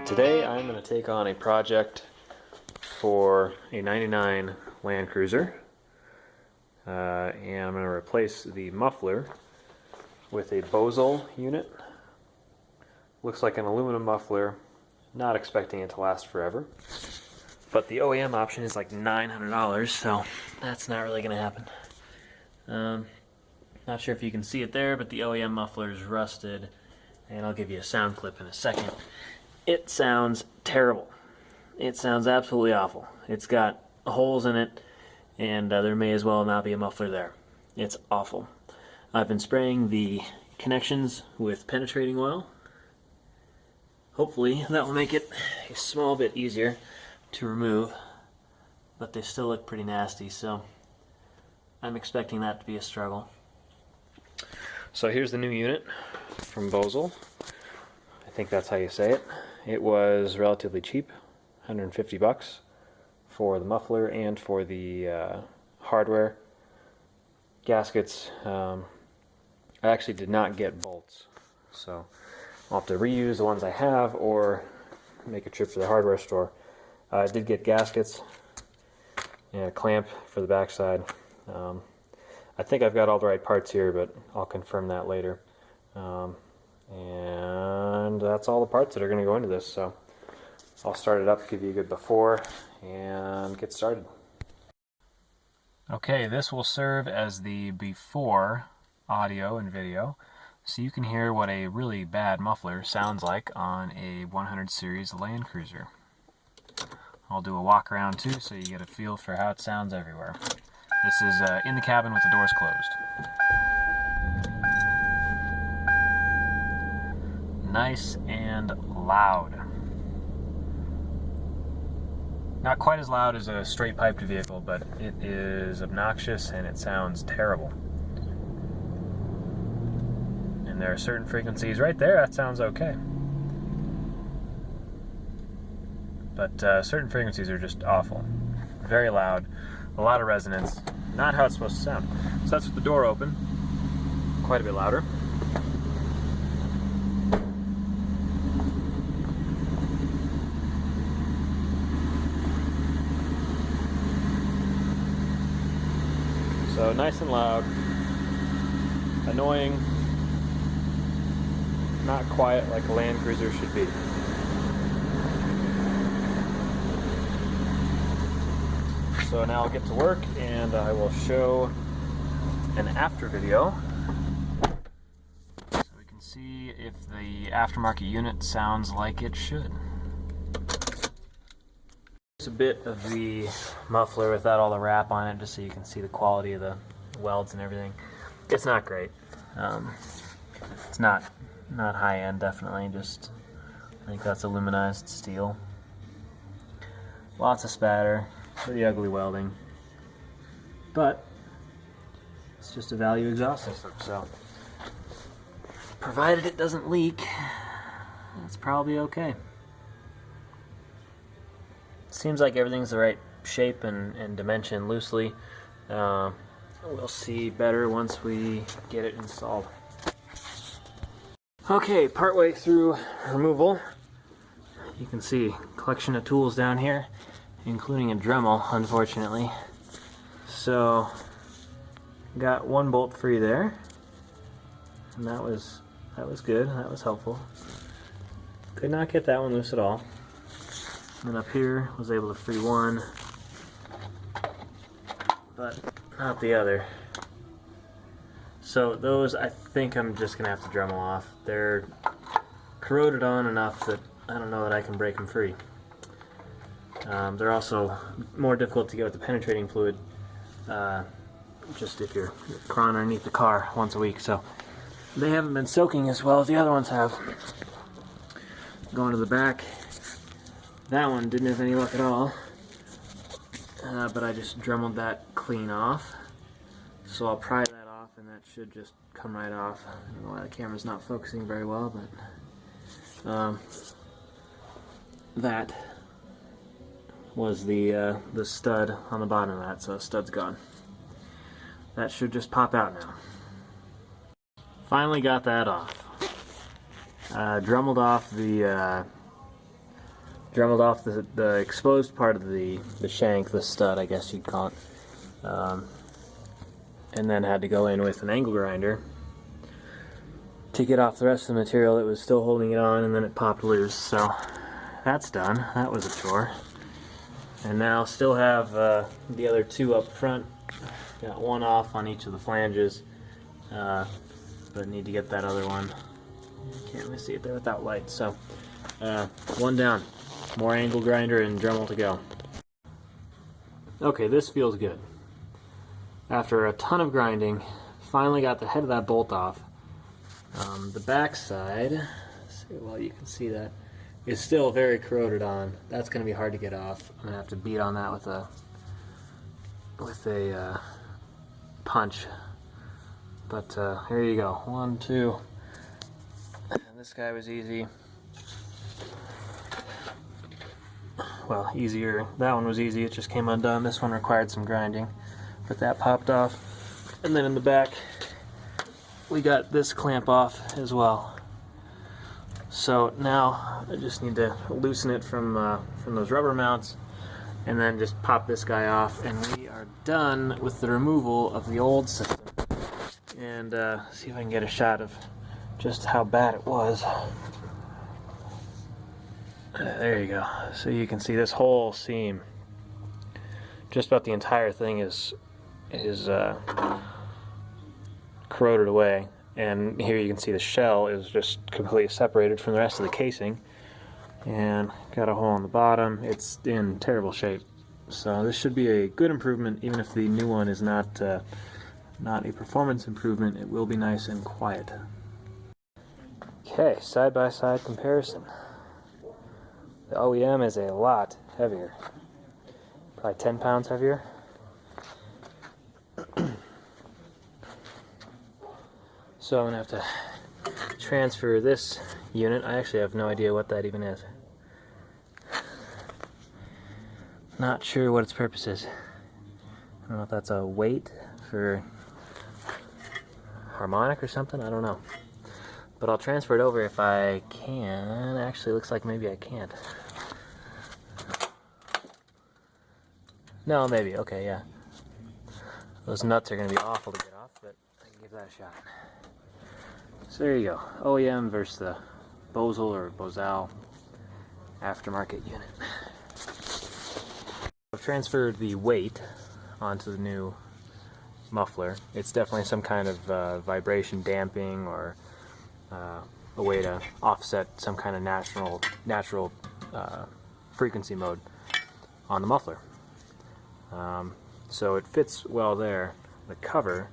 Today I'm going to take on a project for a 99 Land Cruiser, and I'm going to replace the muffler with a Bosal unit. Looks like an aluminum muffler, not expecting it to last forever, but the OEM option is like $900, so that's not really going to happen. Not sure if you can see it there, but the OEM muffler is rusted, and I'll give you a sound clip in a second. It sounds terrible. It sounds absolutely awful. It's got holes in it, and there may as well not be a muffler there. It's awful. I've been spraying the connections with penetrating oil. Hopefully that will make it a small bit easier to remove, but they still look pretty nasty, so I'm expecting that to be a struggle. So here's the new unit from Bosal. I think that's how you say it. It was relatively cheap, 150 bucks for the muffler and for the hardware. Gaskets, I actually did not get bolts, so I'll have to reuse the ones I have or make a trip to the hardware store. I did get gaskets and a clamp for the backside. I think I've got all the right parts here, but I'll confirm that later. And that's all the parts that are going to go into this, so I'll start it up, give you a good before, and get started. Okay, this will serve as the before audio and video, so you can hear what a really bad muffler sounds like on a 100 series Land Cruiser. I'll do a walk around too, so you get a feel for how it sounds everywhere. This is in the cabin with the doors closed. Nice and loud. Not quite as loud as a straight piped vehicle, but it is obnoxious and it sounds terrible. And there are certain frequencies right there that sounds okay. But certain frequencies are just awful. Very loud, a lot of resonance, not how it's supposed to sound. So that's with the door open, quite a bit louder. So nice and loud, annoying, not quiet like a Land Cruiser should be. So now I'll get to work and I will show an after video so we can see if the aftermarket unit sounds like it should. Here's a bit of the muffler without all the wrap on it, just so you can see the quality of the welds and everything. It's not great. It's not high end, definitely. Just I think that's aluminized steel. Lots of spatter, pretty ugly welding, but it's just a value exhaust system. So provided it doesn't leak, it's probably okay. Seems like everything's the right shape and dimension loosely. We'll see better once we get it installed. Okay, partway through removal, you can see collection of tools down here, including a Dremel, unfortunately. So, got one bolt free there, and that was good. That was helpful. Could not get that one loose at all. And up here, was able to free one, but not the other. So those, I think I'm just going to have to Dremel off. They're corroded on enough that I don't know that I can break them free. They're also more difficult to get with the penetrating fluid, just if you're crawling underneath the car once a week. So they haven't been soaking as well as the other ones have. Going to the back. That one didn't have any luck at all, but I just Dremeled that clean off. So I'll pry that off and that should just come right off. I don't know why the camera's not focusing very well, but that was the stud on the bottom of that, so the stud's gone. That should just pop out now. Finally got that off. Dremelled off the exposed part of the shank, the stud, I guess you'd call it, and then had to go in with an angle grinder to get off the rest of the material that was still holding it on, and then it popped loose. So that's done. That was a chore. And now still have the other two up front. Got one off on each of the flanges, but need to get that other one. Can't really see it there without light. So one down. More angle grinder and Dremel to go. Okay, this feels good. After a ton of grinding, finally got the head of that bolt off. The back side, well, you can see that, is still very corroded on. That's going to be hard to get off. I'm going to have to beat on that with a punch. But here you go. 1, 2. And this guy was easy. Well, easier. That one was easy. It just came undone. This one required some grinding, but that popped off. And then in the back, we got this clamp off as well. So now I just need to loosen it from those rubber mounts, and then just pop this guy off, and we are done with the removal of the old system. And see if I can get a shot of just how bad it was. There you go. So you can see this whole seam. Just about the entire thing is corroded away. And here you can see the shell is just completely separated from the rest of the casing. And got a hole in the bottom. It's in terrible shape. So this should be a good improvement, even if the new one is not a performance improvement. It will be nice and quiet. Okay, side-by-side comparison. The OEM is a lot heavier. Probably 10 pounds heavier. So I'm going to have to transfer this unit. I actually have no idea what that even is. Not sure what its purpose is. I don't know if that's a weight for harmonic or something. I don't know. But I'll transfer it over if I can. Actually, looks like maybe I can't. No, maybe. Okay, yeah. Those nuts are going to be awful to get off, but I can give that a shot. So there you go. OEM versus the Bosal or Bosal aftermarket unit. I've transferred the weight onto the new muffler. It's definitely some kind of vibration damping or a way to offset some kind of natural frequency mode on the muffler. So it fits well there. The cover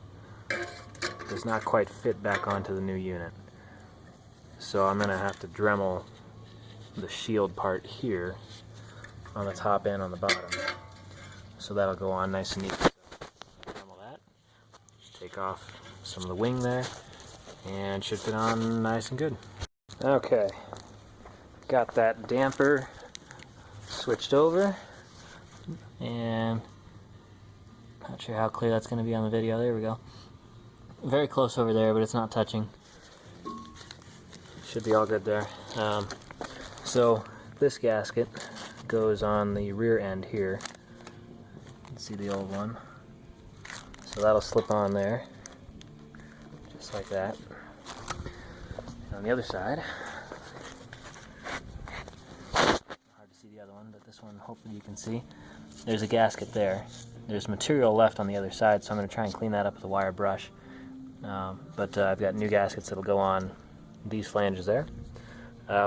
does not quite fit back onto the new unit. So I'm going to have to Dremel the shield part here on the top and on the bottom. So that'll go on nice and neat. So Dremel that. Just take off some of the wing there, and should fit on nice and good. Okay, got that damper switched over, and not sure how clear that's going to be on the video. There we go. Very close over there, but it's not touching. Should be all good there. So this gasket goes on the rear end here. You can see the old one. So that'll slip on there, just like that. And on the other side, hard to see the other one, but this one hopefully you can see. There's a gasket there. There's material left on the other side, so I'm going to try and clean that up with a wire brush. But I've got new gaskets that'll go on these flanges there.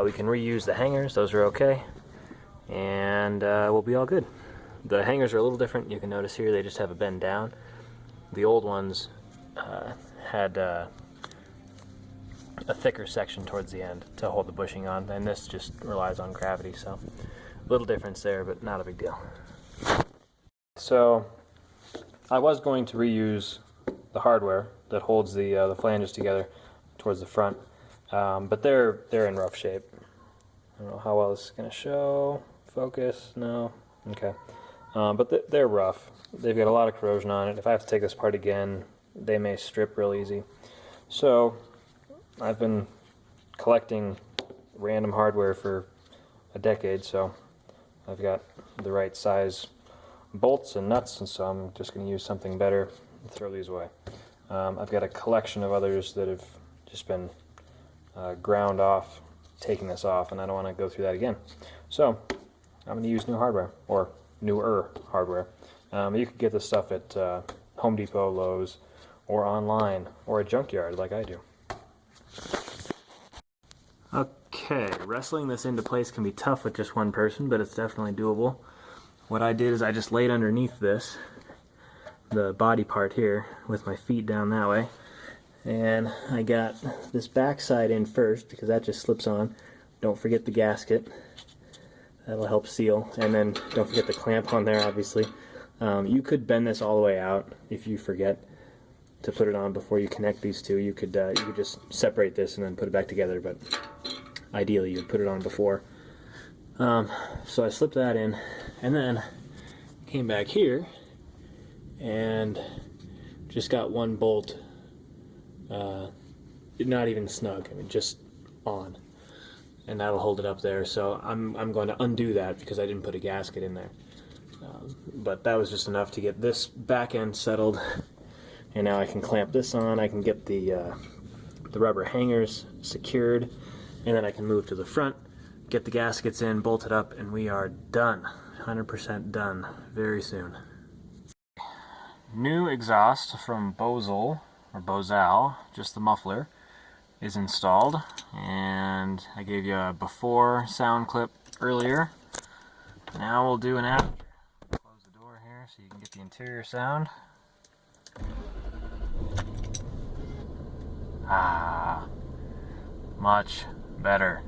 We can reuse the hangers, those are okay, and we'll be all good. The hangers are a little different. You can notice here they just have a bend down. The old ones had a thicker section towards the end to hold the bushing on, and this just relies on gravity, so a little difference there, but not a big deal. So I was going to reuse the hardware that holds the flanges together towards the front, but they're in rough shape. I don't know how well this is going to show. Focus? No? Okay. But they're rough. They've got a lot of corrosion on it. If I have to take this apart again, they may strip real easy. So I've been collecting random hardware for a decade, so I've got the right size bolts and nuts, and so I'm just going to use something better and throw these away. I've got a collection of others that have just been ground off, taking this off, and I don't want to go through that again. So I'm going to use new hardware, or newer hardware. You could get this stuff at Home Depot, Lowe's, or online, or a junkyard like I do. Okay, wrestling this into place can be tough with just one person, but it's definitely doable. What I did is I just laid underneath this, the body part here, with my feet down that way, and I got this back side in first because that just slips on. Don't forget the gasket, that'll help seal, and then don't forget the clamp on there, obviously. You could bend this all the way out if you forget to put it on before you connect these two. You could just separate this and then put it back together, but ideally you'd put it on before. So I slipped that in, and then came back here and just got one bolt, not even snug, I mean just on, and that'll hold it up there. So I'm going to undo that because I didn't put a gasket in there, but that was just enough to get this back end settled, and now I can clamp this on. I can get the rubber hangers secured, and then I can move to the front, get the gaskets in, bolt it up, and we are done. 100% done very soon. New exhaust from Bozal, or Bozal, just the muffler, is installed, and I gave you a before sound clip earlier. Now we'll do an after. Close the door here so you can get the interior sound. Ah, much better.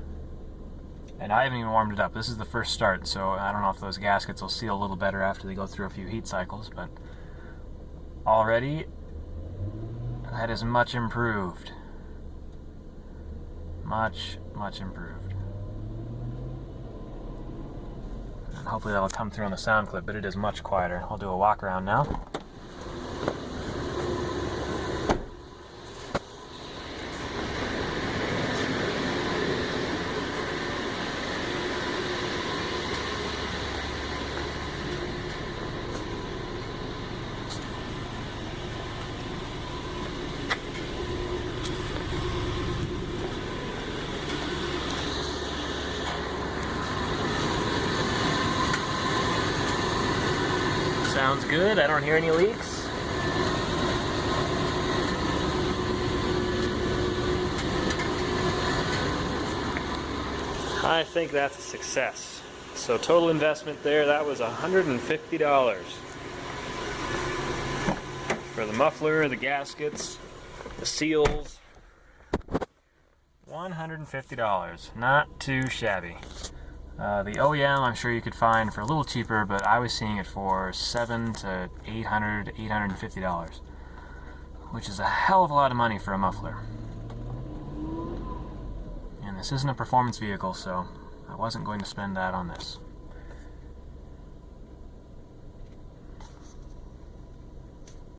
And I haven't even warmed it up. This is the first start, so I don't know if those gaskets will seal a little better after they go through a few heat cycles, but already that is much improved. Much improved. And hopefully that'll come through on the sound clip, but it is much quieter. I'll do a walk around now. Sounds good. I don't hear any leaks. I think that's a success. So total investment there, that was $150 for the muffler, the gaskets, the seals. $150. Not too shabby. The OEM I'm sure you could find for a little cheaper, but I was seeing it for $700 to $800, $850, which is a hell of a lot of money for a muffler. And this isn't a performance vehicle, so I wasn't going to spend that on this.